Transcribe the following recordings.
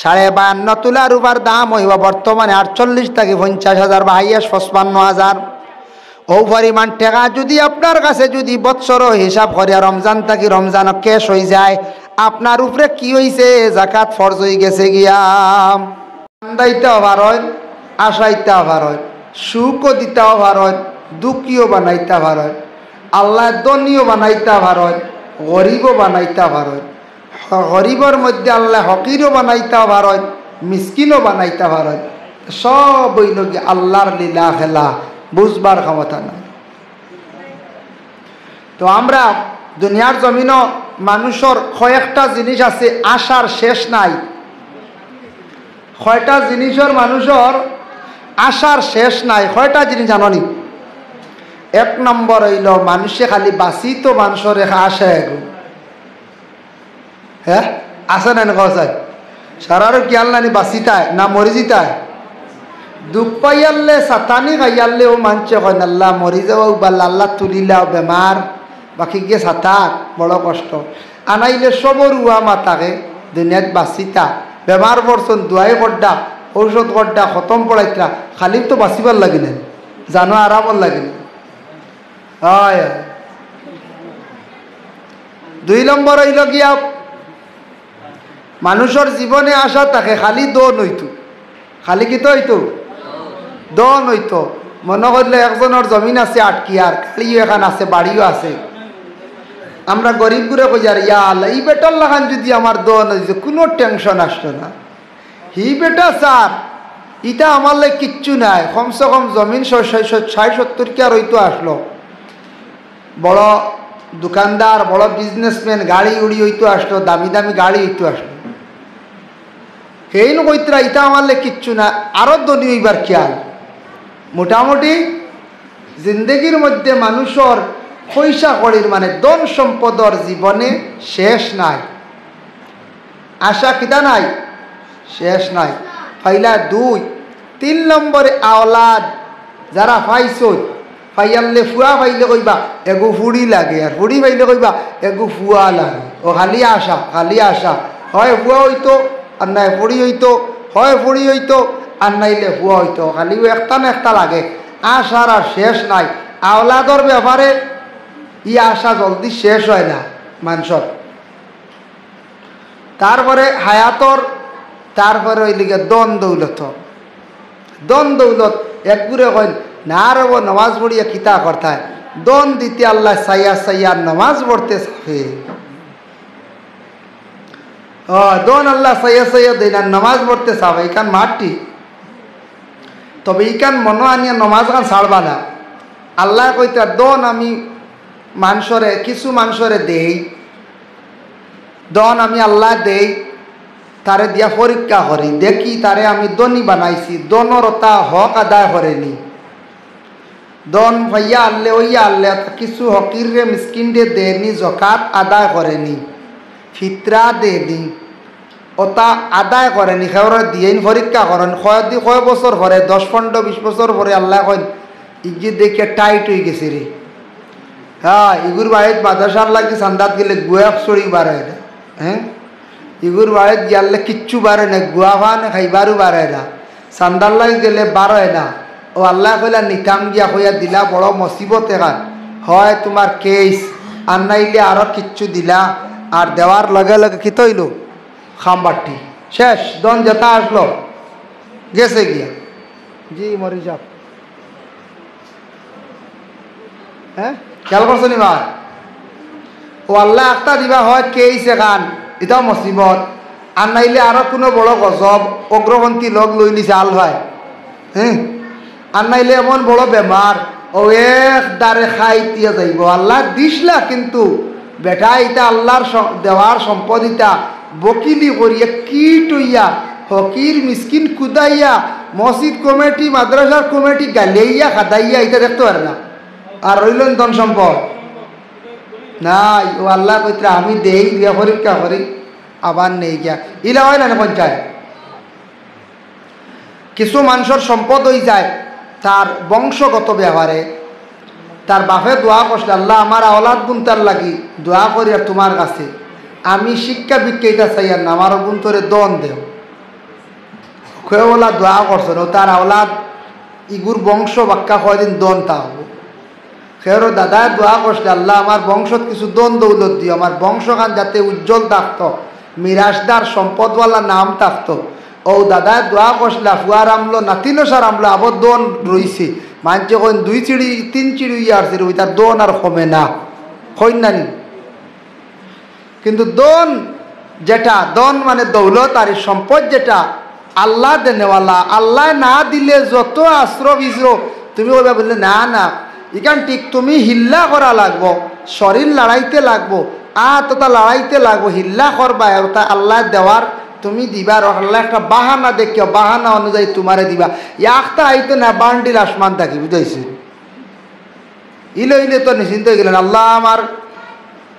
52.5 তোলা রূপার দাম হইব বর্তমানে 48 থেকে 50,000 বা হাইয়েস্ট 55,000। ও পরিমাণ টাকা যদি আপনার কাছে যদি বৎসর হিসাব করে রমজান থেকে রমজান ক্যাশ হয়ে যায়, আপনার উপরে কি হইছে? যাকাত ফরজ হয়ে গেছে গিয়া। দাইতে অভার হয়, আশাইতে অভার হয়, সুখও দিতে অভার হয়, দুঃখীও বানাইতে অভার হয়, আল্লাহ দনীয় বানাইতে অভার হয়, গরিবও বানাইতে অভার হয়। গরিবের মধ্যে আল্লাহ হকিরও বানাইতে অভার হয়, মিসকিনও বানাইতে অভার হয়। সব হইল কি আল্লাহর লীলা খেলা, বুঝবার ক্ষমতা নাই। তো আমরা দুনিয়ার জমিনও মানুষের কয়েকটা জিনিস আছে আশার শেষ নাই। কয়টা জিনিসের মানুষের আশার শেষ নাই? কয়টা জিনিস জাননি? 1 নম্বর হইল মানুষে খালি বাঁচি তো মানুষের আশা এগো। হ্যাঁ আসে না কথা সারারও খেয়াল নানি বাঁচিতায় না মরি জিতায়। দুঃখ পাইয়ালে সাতানি খাইয়ালে ও মানছে হয় আল্লাহ মরি যাও বা আল্লাহ তুলিলাও বেমার বাকি গিয়ে সাতাক বড় কষ্ট। আনাইলে সবর উয়া মাতাকে দুনিয়াত বাঁচিতা বেমার পড়ছন দুয়াই করডা ঔষধ করডা খতম পড়াইতরা খালি তো বাঁচিবার লাগিলেন জানো আরামর লাগিলেন। হয় 2 নম্বর হইল গিয়া মানুষের জীবনে আসা থাকে খালি দন হইতো। খালি কি তো হইতো? দন হইতো। মনে করলে একজনের জমিন আছে আটকিয়ার, খালিও এখান আছে, বাড়িও আছে। আমরা গরিব ঘুরে কই আর ইয়া আল্লাহ এই বেটার লাগান যদি আমার দন হইতো কোনো টেনশন আসতো না। হি বেটা স্যার ইটা আমার লাগে কিচ্ছু নাই, কমসে কম জমিন 60-70 কি আর হইতো আসলো। বড় দোকানদার বড় বিজনেসম্যান গাড়ি উড়ি হইতো আসলো, দামি দামি গাড়ি হইতো আসলো। এই নইতরা ইটা আমার লাগে কিচ্ছু না, আরো ধনী হইবার খেয়াল। মোটামুটি জিন্দগির মধ্যে মানুষের পয়সা কড়ির মানে ধন সম্পদর জীবনে শেষ নাই, আশা কিতা নাই, শেষ নাই। ফাইলা 2 3 নম্বরে আওলাদ যারা পাইছ ফাইয়ালে ফুয়া পাইলে কইবা এগু ফুড়ি লাগে, আর ফুড়ি পাইলে কইবা এগু ফুয়া লাগে। ও খালি আশা, খালি আশা। হয় ফুয়া হইতো আর নাই ফুড়ি হইতো, হয় ফুড়ি হইতো আর নাইলে ফুয়া হইতো, খালি একটা না একটা লাগে। আশার আর শেষ নাই। আওলাদর ব্যাপারে ই আশা জলদি শেষ হয় না মানুষের। তারপরে হায়াতর, তারপরে ওই লিগে দন দৌলত। দন দৌলত একগুড়ে কইন না রব নমাজ পড়িয়া কিতা করতায়, দন দিতে আল্লাহ সাইয়া সাইয়া নমাজ পড়তে চাবে। দন আল্লাহ সাইয়া সাইয়া দেয় না নমাজ পড়তে চাবে, ইকান মাঠটি। তবে ইকান মনো আনিয়া নমাজ গান ছাড়বা না। আল্লাহ কইতে দন আমি মানুষরে কিছু মানুষরে দেই, দন আমি আল্লাহ দেই, তারে দিয়া পরীক্ষা করি, দেখি তারে আমি দনি বানাইছি, দনরতা হক আদায় করেনি। দন ভাইয়া আল্লে ওইয়া আল্লে কিছু হকির রে মিসকিন রে দেনি, জকাত আদায় করেনি, ফিতরা দেনি, ওটা আদায় করেনি, সেওরা দিয়েন পরীক্ষা করেন। কয় বছর পরে 10-15-20 বছর পরে আল্লাহ কইন ইজি দেখে টাইট হয়ে গেছে রে। হ্যাঁ ইগুর বাড়িত মাদ্রাসার লাগি চান্দাত গেলে গুয়া চড়ি বাড়ায় না। হ্যাঁ ইগুর বাড়িত গিয়ালে কিচ্ছু বাড়ে না, গুয়া ভান খাইবারও বাড়ে না, চান্দার লাগি গেলে বাড়ে না। ও আল্লাহ কইলা নিতাম গিয়া হইয়া দিলা বড় মুসিবত এখান, হয় তোমার কেস আর নাইলে আরো কিচ্ছু দিলা, আর দেওয়ার লগে লগে কি তৈল খামবাটি শেষ, দন যেটা আসলো গেছে গিয়া। জি মরি যাব। হ্যাঁ খেয়াল করছো নি ভাই? ও আল্লাহ একটা দিবা হয় কেস এখান, এটাও মুসিবত, আর নাইলে আরো কোনো বড় গজব অগ্রগন্থী লগ লই লিছে আল ভাই। হ্যাঁ আর নাইলে এমন বড় বেমার ও এক দারে খাই দিয়ে যাইব। আল্লাহ দিসলা কিন্তু বেটা এটা আল্লাহর দেওয়ার সম্পদ, ইটা বকিলি করিয়া কি টইয়া হকির মিসকিন কুদাইয়া মসজিদ কমিটি মাদ্রাসার কমিটি গালিয়া খাদাইয়া এটা দেখতে পারে না, আর রইলেন ধন সম্পদ নাই। ও আল্লাহ কইত্রা আমি দেই দিয়া পরীক্ষা করি আবার নেই গিয়া ইলা হয় না পঞ্চায়েত। কিছু মানুষের সম্পদ হয়ে যায় তার বংশগত ব্যবহারে, তার বাপে দোয়া করছে আল্লাহ আমার আওলাদ গুনতার লাগি দোয়া করি আর তোমার কাছে আমি শিক্ষা বিক্ষা চাই আর না, আমার গুন্তরে দন দেও। ওলা দোয়া করছেন ও তার আওলাদ ইগুর বংশ বাক্কা কয়দিন দন থাকবো খেয়েরও দাদায় দোয়া করছে আল্লাহ আমার বংশত কিছু দন দৌলত দিও আমার বংশখান যাতে উজ্জ্বল থাকতো মিরাজদার সম্পদওয়ালা নাম থাকতো ও দাদায় দোয়া করছিল ফুয়ার আমলো নাতিনো সার আমলো আবার দন রইছে মানছে কইন 2 চিড়ি 3 চিড়ি আসছে ওই তার দন আর কমে না কইন নানি কিন্তু দন যেটা দন মানে দৌলত আর সম্পদ যেটা আল্লাহ দেনেওয়ালা আল্লাহ না দিলে যত আশ্র বিশ্র তুমি ওইভাবে বললে না না এখান ঠিক তুমি হিল্লা করা লাগবো শরীর লড়াইতে লাগবো তোতা লড়াইতে লাগবো হিল্লা করবা আর তা আল্লাহ দেওয়ার তুমি দিবার আল্লাহ একটা বাহানা দেখিও বাহানা অনুযায়ী তোমারে দিবা একটা আইতো না বান্ডিল আসমান থাকি বুঝাইছে ইলে তো নিশ্চিন্ত হয়ে গেলেন আল্লাহ আমার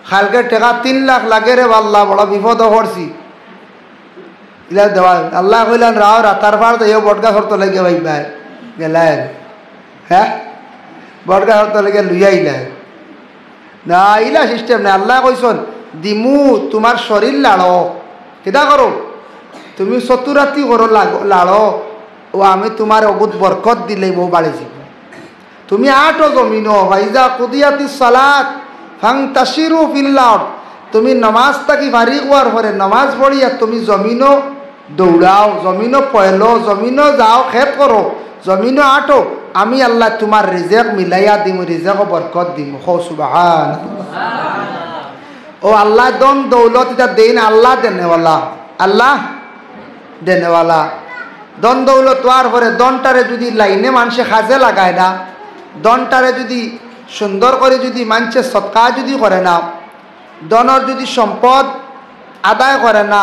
খালকে টাকা 3 লাখ লাগে রে আল্লাহ বড় বিপদ করছি ইলা দেওয়া আল্লাহ কইলেন রাও রাতার পার তো এও বটগা শর্ত লাগে ভাই ভাই গেলেন হ্যাঁ বটগা শর্ত লাগে লুইয়াইলেন না ইলা সিস্টেম না আল্লাহ কইসন দিমু তোমার শরীর লাড়ো কেদা করো তুমি চতুরাতি করো লাড়ো ও আমি তোমার অগুত বরকত দিলে বউ বাড়ি যাব তুমি আটো জমিনো ভাইজা কুদিয়াতি সালাত ফাংতাশিরু ফিল আরদ তুমি নামাজ তাকি ফারিগ হওয়ার পরে নামাজ পড়িয়া তুমি জমিনো দৌড়াও জমিনো পয়লো জমিনো যাও খেত করো জমিনো আটো আমি আল্লাহ তোমার রিজেক মিলাইয়া দিমু রিজেক বরকত দিমু হো সুবহানাল্লাহ ও আল্লাহ দন দৌলত এটা দেন আল্লাহ দেনেওয়ালা আল্লাহ দেনেওয়ালা দন দৌলত হওয়ার পরে দনটারে যদি লাইনে মানুষে কাজে লাগায় না দনটারে যদি সুন্দর করে যদি মানুষের সৎকা যদি করে না দনের যদি সম্পদ আদায় করে না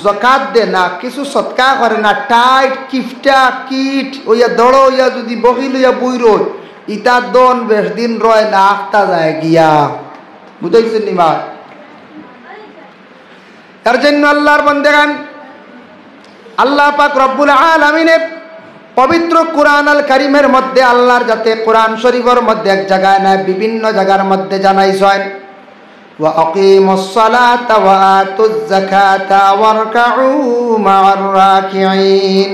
জাকাত দে না কিছু সৎকা করে না টাইট কিফটা কিট ওইয়া দড়ো ইয়া যদি বহিল ইয়া বই রই ইতার দন বেশ দিন রয় না আখতা যায় গিয়া বুঝাইছেন নিমা এর জন্য আল্লাহর বান্দাগান আল্লাহ পাক রব্বুল আলামিন পবিত্র কুরআন আল কারীমের মধ্যে আল্লাহর যাতে কুরআন শরীফের মধ্যে এক জায়গায় না বিভিন্ন জায়গার মধ্যে জানাইছেন ওয়া আকিমুস সালাতা ওয়া আতুজ যাকাতা ওয়ারকাউ মা'আর রাকিঈন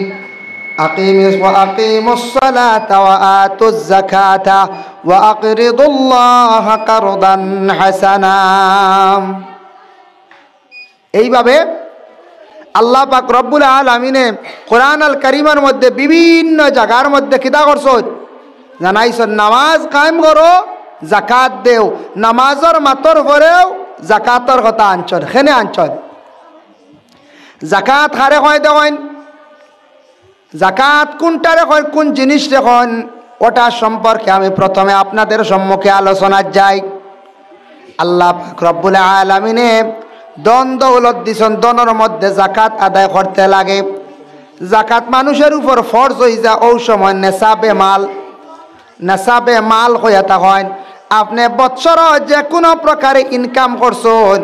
আকিমুস সালাতা ওয়া আতুজ যাকাতা ওয়া আকরিদুল্লাহা কারদান হাসানা এইভাবে আল্লাহ পাক রব্বুল আলামিনে কোরআন আল কারীমের মধ্যে বিভিন্ন জায়গার মধ্যে কিতা করছেন জানাইছেন নামাজ কায়েম করো যাকাত দেও নামাজের মাতর পরেও যাকাতের কথা আনছেন কেনে আনছেন যাকাত কারে কয় দেন যাকাত কোনটারে কয় কোন জিনিস দেখুন ওটা সম্পর্কে আমি প্রথমে আপনাদের সম্মুখে আলোচনা যাই আল্লাহ পাক রব্বুল আলামিনে দন দৌলত দিছেন দনের মধ্যে যাকাত আদায় করতে লাগে যাকাত মানুষের উপর ফরজ হয়ে যায় ওই সময় নেশাবে মাল হইয়া থাকেন আপনি বৎসর যে কোনো প্রকারে ইনকাম করছেন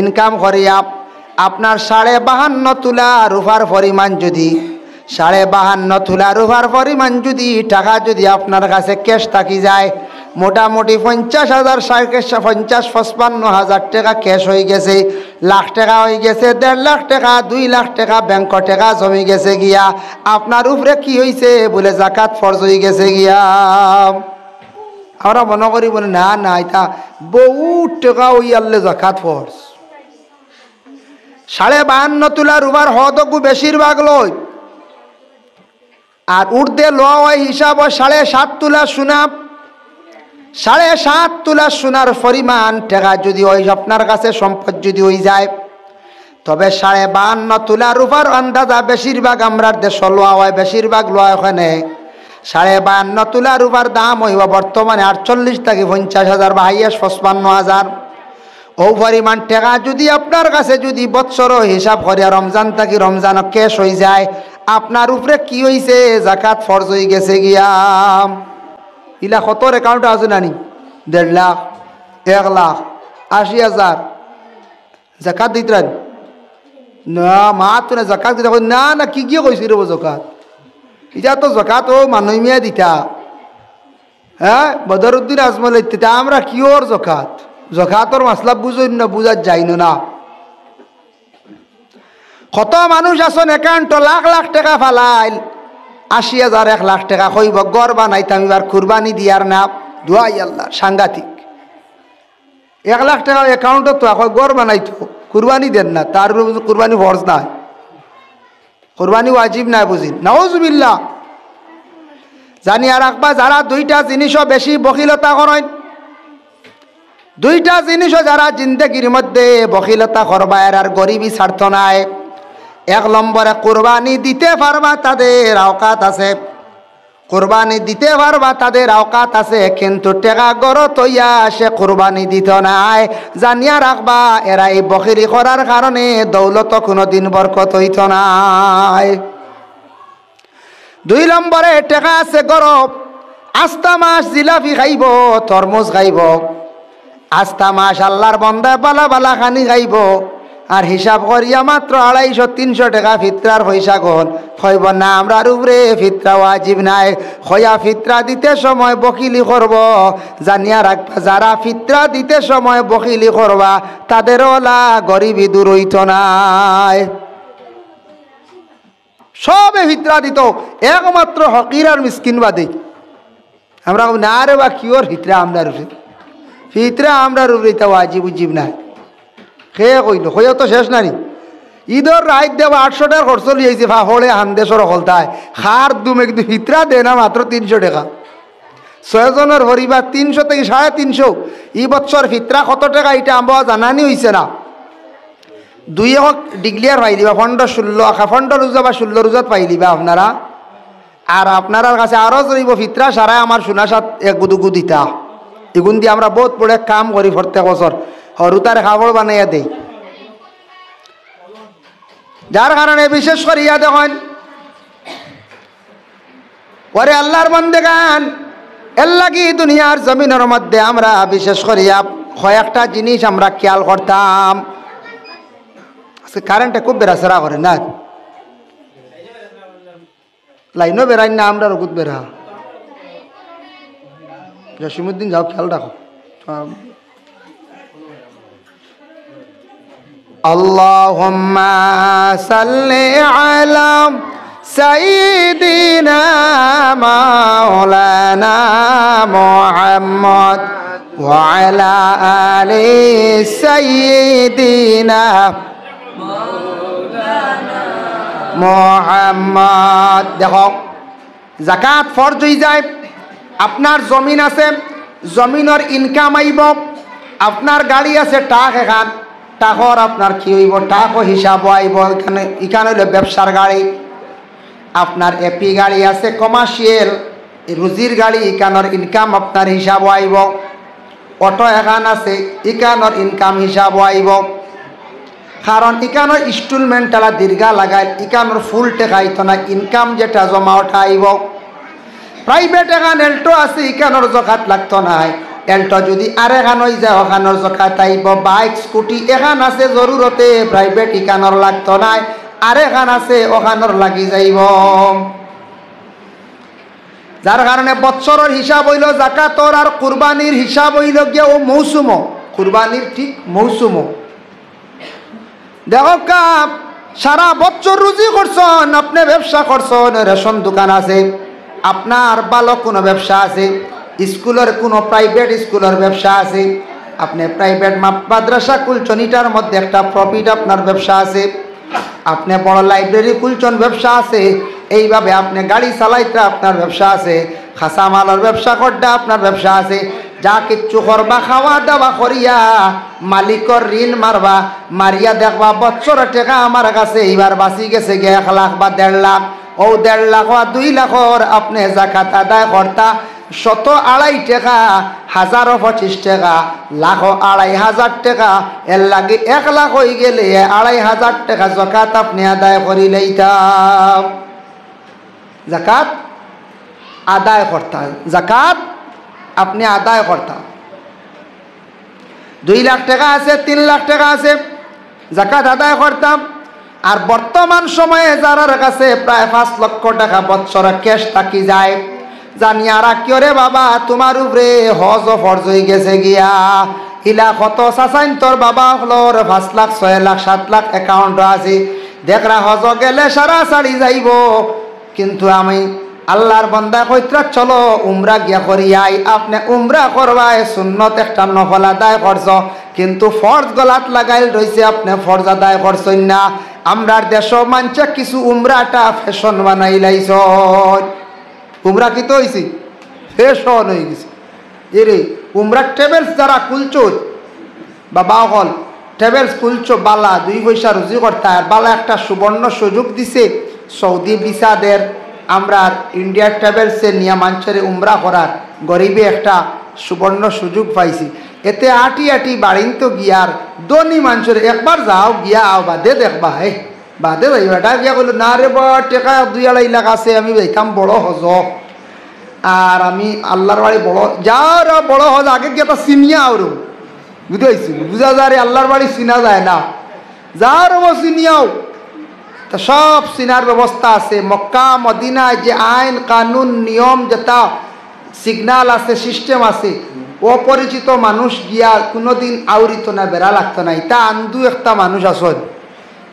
ইনকাম করিয়া আপনার 52.5 তুলা রূপার পরিমাণ যদি 52.5 তুলা রূপার পরিমাণ যদি টাকা যদি আপনার কাছে ক্যাশ থাকি যায় মোটামুটি 50,000 50-55,000 টাকা ক্যাশ হয়ে গেছে লাখ টাকা হয়ে গেছে 1.5 লাখ টাকা 2 লাখ টাকা ব্যাংক টাকা জমে গেছে গিয়া আপনার উপরে কি হয়েছে বলে যাকাত ফরজ হয়ে গেছে গিয়া আমরা মনে করি বলে না না এটা বহুত টাকা ওই আল্লে যাকাত ফরজ 52.5 তুলা রূপার হদকু বেশিরভাগ লয় আর উর্দে লওয়া হয় হিসাব 7.5 তুলা সোনা 7.5 তুলা সোনার পরিমাণ টাকা যদি ওই আপনার কাছে সম্পদ যদি হয়ে যায় তবে 52.5 তুলা রূপার আন্দাজা বেশিরভাগ আমরা দেশ লওয়া হয় বেশিরভাগ লওয়া ওখানে 52.5 তুলা রূপার দাম হইব বর্তমানে 48 থেকে 50,000 বা হাইয়েস্ট 55,000 ও পরিমাণ টাকা যদি আপনার কাছে যদি বৎসর হিসাব করে রমজান থেকে রমজান ক্যাশ হয়ে যায় আপনার উপরে কি হয়েছে যাকাত ফরজ হয়ে গেছে গিয়া ইলা কতর অ্যাকাউন্ট আছে নানি 1.5 লাখ 1 লাখ 80,000 যাকাত দিতেন না মা তো না যাকাত দিতে না না কি কি কইছি রে যাকাত এটা তো যাকাত ও মানুষ মিয়া দিতা হ্যাঁ বদরুদ্দিন আজমল ইত্তিতা আমরা কি ওর যাকাতর মাসলা বুঝই না বুঝা যাইনো না কত মানুষ আছেন একাউন্ট লাখ লাখ টাকা ফালাইল ৮০,০০০ ১ লাখ টাকা কইব গড় বানাইতাম এবার কুরবানি দিয়ার না দোয়াই আল্লাহ সাংঘাতিক ১ লাখ টাকা অ্যাকাউন্টত তো এখন গড় বানাইতো কুরবানি দেন না তার কুরবানি ফরজ নাই কুরবানি ওয়াজিব নাই বুঝি নাউজুবিল্লাহ জানিয়া রাখবা যারা দুইটা জিনিসও বেশি বখিলতা করেন দুইটা জিনিসও যারা জিন্দগির মধ্যে বখিলতা করবা আর গরিবী স্বার্থ নাই ১ নম্বরে কুরবানি দিতে পারবা তাদের আওকাত আছে কুরবানি দিতে পারবা তাদের আওকাত আছে কিন্তু টাকা গড় তৈয়া সে কুরবানি দিত নাই জানিয়া রাখবা এরা এই বখিরি করার কারণে দৌলত কোনোদিন বরকত হইত নাই ২ নম্বরে টাকা আছে গরব আস্তা মাস জিলাপি খাইব তরমুজ খাইব আস্তা মাস আল্লাহর বন্দায় বালা বালা খানি খাইব আর হিসাব করিয়া মাত্র ২৫০-৩০০ টাকা ফিতরার পয়সা গন কইব না আমরার উপরে ফিতরা ওয়াজিব নাই খয়া ফিতরা দিতে সময় বকিলি করব জানিয়া রাখবা যারা ফিতরা দিতে সময় বকিলি করবা তাদের ওলা গরিবী দূর হইত নাই সবে ফিতরা দিত একমাত্র হকির আর মিসকিন বাদে আমরা না রে বা কিওর ফিতরা আমরার উপরে ফিতরা আমরার উপরে তা ওয়াজিব উজিব নাই খেয়ে কইল হয়ে তো শেষ নারী ঈদর রাইত দেওয়া ৮০০ টাকা খরচ লিয়েছে ফাহলে হান্দেশর হলতায় খার দুমে কিন্তু ফিতরা দেয় না মাত্র ৩০০ টাকা ৬ জনের হরিবা ৩০০ থেকে ৩৫০ এই বছর ফিতরা কত টাকা এটা আমরা জানানি হয়েছে না ২ ডিক্লিয়ার পাই দিবা ১৫ রোজা বা ১৬ রোজাত পাই দিবা আপনারা আর আপনার কাছে আরও জড়িব ফিতরা সারাই আমার সোনা সাত এক গুদুগু দিতা এগুন দিয়ে আমরা বহুত বড় কাম করি প্রত্যেক বছর হরুতার খাবার বানাইয়া দেই যার কারণে বিশেষ করিয়া দেখেন ওরে আল্লাহর বান্দেগান এর লাগি দুনিয়ার জমিনের মধ্যে আমরা বিশেষ করিয়া কয়েকটা জিনিস আমরা খেয়াল করতাম আজকে কারেন্টে খুব বেড়াচেরা করে না লাইনও বেড়াই না আমরা রকুত বেড়া জসিমুদ্দিন যাও খেয়াল রাখো আল্লাহুম্মা সাল্লি আলা সাইয়্যিদিনা মাওলানা মুহাম্মদ ওয়া আলা আলি সাইয়্যিদিনা মাওলানা মুহাম্মদ দেখো যাকাত ফরজ হয়ে যায় আপনার জমিন আছে জমিনের ইনকাম আইব আপনার গাড়ি আছে টাক এখান টাকর আপনার কি হইব টাকও হিসাব আইব এখানে হইল ব্যবসার গাড়ি আপনার এপি গাড়ি আছে কমার্শিয়াল রুজির গাড়ি এখানোর ইনকাম আপনার হিসাব আইব অটো এখান আছে এখানোর ইনকাম হিসাব আইব কারণ এখানোর ইনস্টলমেন্টালা দীর্ঘা লাগাই এখানোর ফুল টেকাইতো না ইনকাম যেটা জমা ওঠা আইব প্রাইভেট এখান এল্টো আছে এখানোর জকাত লাগতো না এল্টো যদি আর এখান হয়ে যায় ওখানোর জকাত আইব বাইক স্কুটি এখান আছে জরুরতে প্রাইভেট এখানোর লাগতো না আর এখান আছে ওখানোর লাগি যাইব যার কারণে বৎসরের হিসাব হইল জাকাতর আর কুরবানির হিসাব হইল গিয়া ও মৌসুম কুরবানির ঠিক মৌসুম দেখো কাপ সারা বছর রুজি করছেন আপনি ব্যবসা করছেন রেশন দোকান আছে আপনার ভালো কোনো ব্যবসা আছে স্কুলের কোনো প্রাইভেট স্কুলের ব্যবসা আছে আপনি প্রাইভেট মাদ্রাসা খুলছেন এটার মধ্যে একটা প্রফিট আপনার ব্যবসা আছে আপনি বড় লাইব্রেরি খুলছেন ব্যবসা আছে এইভাবে আপনি গাড়ি চালাইতে আপনার ব্যবসা আছে খাসা মালের ব্যবসা করতে আপনার ব্যবসা আছে যা কিচ্ছু করবা খাওয়া দাওয়া করিয়া মালিকর ঋণ মারবা মারিয়া দেখবা বছরের টাকা আমার কাছে এইবার বাঁচি গেছে গিয়ে ১ লাখ বা ১.৫ লাখ ও ১.৫ লাখ বা ২ লাখর আপনি জাকাত আদায় করতা ১০০-২৫০ টাকা ১০২৫ টাকা লাখ ২৫০০ টাকা এর লাগে ১ লাখ হয়ে গেলে ২৫০০ টাকা জাকাত আপনি আদায় করি লইতাম জাকাত আদায় করতাম জাকাত আপনি আদায় করতাম ২ লাখ টাকা আছে ৩ লাখ টাকা আছে জাকাত আদায় করতাম আর বর্তমান সময়ে যার কাছে প্রায় ৫ লক্ষ টাকা বছরে ক্যাশ থাকি যায় জানিয়া রাখিও রে বাবা তোমার উপরে হজ ফরজ হয়ে গেছে গিয়া ইলা কত চাচাইন তোর বাবা হলোর ৫ লাখ ৬ লাখ ৭ লাখ অ্যাকাউন্ট আছে দেখরা হজ গেলে সারা সারি যাইব, কিন্তু আমি আল্লাহর বান্দা কইত্রা চলো উমরা গিয়া করিয়াই। আপনি উমরা করবাই সুন্নত একটা নফল আদায় করছ, কিন্তু ফরজ গলাত লাগাইল রয়েছে, আপনি ফরজ আদায় করছেন না। আমরার দেশ মানছে কিছু উমরাটা ফ্যাশন বানাই লাইছ। উমরা কি তো হয়েছি ফ্যাশন হয়ে গেছে। এরে উমরা ট্রেভেলস যারা কুলছ বা বাহল ট্রেভেলস কুলছ, বালা 2 পয়সা রুজি করতে আর বালা একটা সুবর্ণ সুযোগ দিছে সৌদি ভিসাদের। আমরা ইন্ডিয়া ট্রাভেলসে নিয়ে মানুষের উমরা করার গরিবে একটা সুবর্ণ সুযোগ পাইছি। এতে আটি আটি বাড়িন তো গিয়ার দনি মানুষের একবার যাও গিয়া আও বাদে দেখবা, বাদে যাইবা। এটা গিয়া বললো না রে বা টেকা 2-2.5 লাখ আছে, আমি যাইতাম বড় হজ, আর আমি আল্লাহর বাড়ি বড় যার বড় হজ আগে গিয়ে তা চিনিয়া আরো বুঝতে পারছি, বুঝা যায় রে আল্লাহর বাড়ি চিনা যায় না, যার চিনিয়াও তো সব চিনার ব্যবস্থা আছে। মক্কা মদিনায় যে আইন কানুন নিয়ম যেটা সিগনাল আছে সিস্টেম আছে, অপরিচিত মানুষ গিয়া কোনোদিন আউরিত না, বেড়া লাগতো না। ইটা আন্দু একটা মানুষ আসন,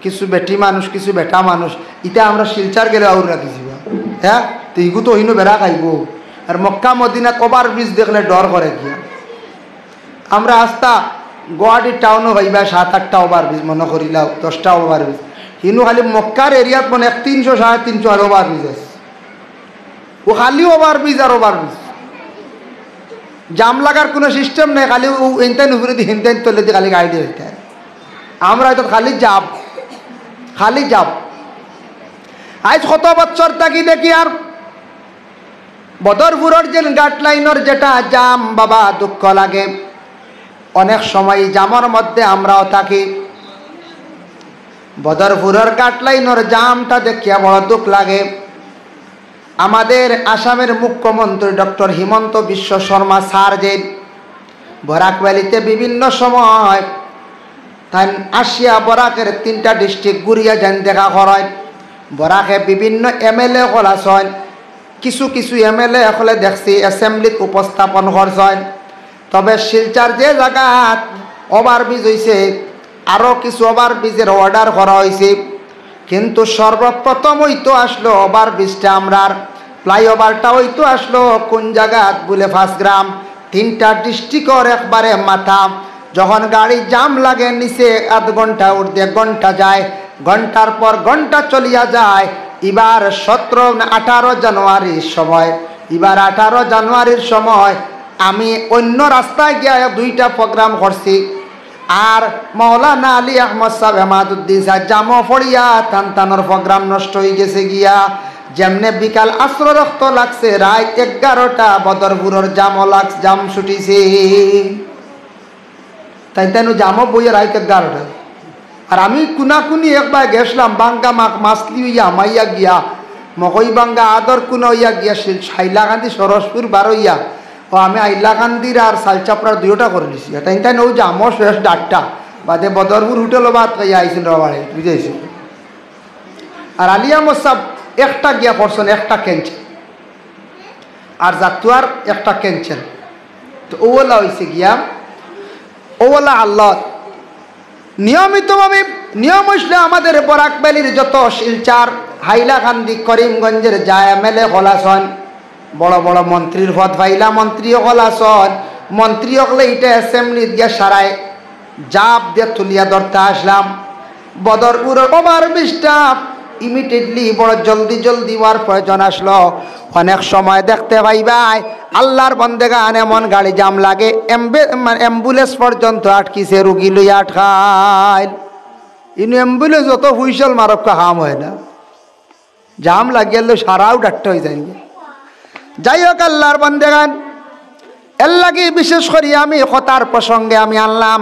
কিছু বেটি মানুষ কিছু বেটা মানুষ, ইটা আমরা শিলচার গেলে আউর রাখিছি, হ্যাঁ তো ইগু তো হইনো বেড়া খাইব। আর মক্কা মদিনাত ওভার ব্রিজ দেখলে ডর করে গিয়া। আমরা আস্তা গুয়াহাটি টাউনও ভাইবা 7-8টা ওভার ব্রিজ মনে করিলাও, 10টা ওভার ব্রিজ, কিন্তু খালি মক্কার এরিয়াত মানে 300-350 আর ওভার ব্রিজ আছে। ও খালি ওভার ব্রিজ আর ওভার ব্রিজ, জাম লাগার কোনো সিস্টেম নেই, খালি ইনতেন উপরে দিয়ে হিনতেন তলে দিয়ে খালি গাড়ি দিয়ে হইতে। আমরা হয়তো খালি যাব খালি যাব। আজ কত বছর থাকি দেখি আর বদরপুরের যে গাট লাইনের যেটা জাম, বাবা দুঃখ লাগে। অনেক সময় জামের মধ্যে আমরাও থাকি, বদরপুরের গাট লাইনের জামটা দেখিয়া বড় দুঃখ লাগে। আমাদের আসামের মুখ্যমন্ত্রী ডক্টর হিমন্ত বিশ্ব শর্মা স্যার যে বরাক ভ্যালিতে বিভিন্ন সময় তাই আসিয়া বরাকের 3টা ডিস্ট্রিক্ট ঘুরিয়া যান দেখা করেন। বরাকে বিভিন্ন MLA হল আসেন, কিছু কিছু MLA হলে দেখছি অ্যাসেম্বলিত উপস্থাপন করছেন। তবে শিলচার যে জায়গাত ওভারব্রিজ হয়েছে, আরও কিছু ওভারব্রিজের অর্ডার করা হয়েছে, কিন্তু সর্বপ্রথম হইতো আসলো ওভারব্রিজটা আমরার ফ্লাইওভারটা হইতো আসলো কোন জায়গাত বলে 5 গ্রাম, 3টা ডিস্ট্রিক্টর একবারে মাথা। যখন গাড়ি জাম লাগে নিচে আধ ঘন্টা উঠতে ঘন্টা যায়, ঘন্টার পর ঘন্টা চলিয়া যায়। এবার 18 জানুয়ারির সময়, এবার 18 জানুয়ারির সময় আমি অন্য রাস্তায় গিয়া 2টা প্রোগ্রাম করছি। আর মৌলানা আলী আহমদ সাহেব হেমাদুদ্দিন সাহেব জামো ফড়িয়া টানটানোর প্রোগ্রাম নষ্ট হয়ে গেছে গিয়া। যেমনে বিকাল আসর রক্ত লাগছে, রাত 11টা বদরপুরের জাম ছুটিছে। তাই তেন জামো বইয়া রাত 11টা। আর আমি কুনাকুনি একবার গেছিলাম বাঙ্গা মাছলি হইয়া মাইয়া গিয়া, মকই বাঙ্গা আদর কুনা হইয়া গিয়া হাইলাকান্দি সরসপুর বার হইয়া, ও আমি হাইলাকান্দির আর সালচাপড়ার 2টা করে নিছি। তাই তাই ওই জামো শেষ 8টা বাদে বদরপুর হোটেল বাদ খাইয়া আইসেন রবাড়ে বুঝেছি। আর আলিয়া মোসাব একটা গিয়া করছেন, একটা ক্যান্সেল, আর জাতুয়ার একটা ক্যান্সেল। তো ওলা হয়েছে গিয়া ওলা আল্লাহ নিয়মিতভাবে নিয়ম হইলে আমাদের বরাক ভ্যালির যত শিলচার হাইলাকান্দি করিমগঞ্জের যা MLA হলাসন, বড় বড় মন্ত্রীর পদ পাইলা মন্ত্রী হলাসন, মন্ত্রী হলে এটা অ্যাসেম্বলি দিয়া সারায় জাপ দিয়ে তুলিয়া ধরতে আসলাম। বদরপুরের ওভারব্রিজটা ইমিডিয়েটলি বড় জলদি জলদি হওয়ার প্রয়োজন আসলো। অনেক সময় দেখতে পাইবাই আল্লাহর বন্দেগান এমন গাড়ি জাম লাগে, অ্যাম্বুলেন্স পর্যন্ত আটকিছে, রুগী লইয়া আটকাইল। ইনু অ্যাম্বুলেন্স যত হুইসেল মারক হাম হয় না, জাম লাগিয়ে সারাও ডাক্তার হয়ে যায়। যাই হোক আল্লাহর বন্দেগান এর লাগি বিশেষ করে আমি কথার প্রসঙ্গে আমি আনলাম।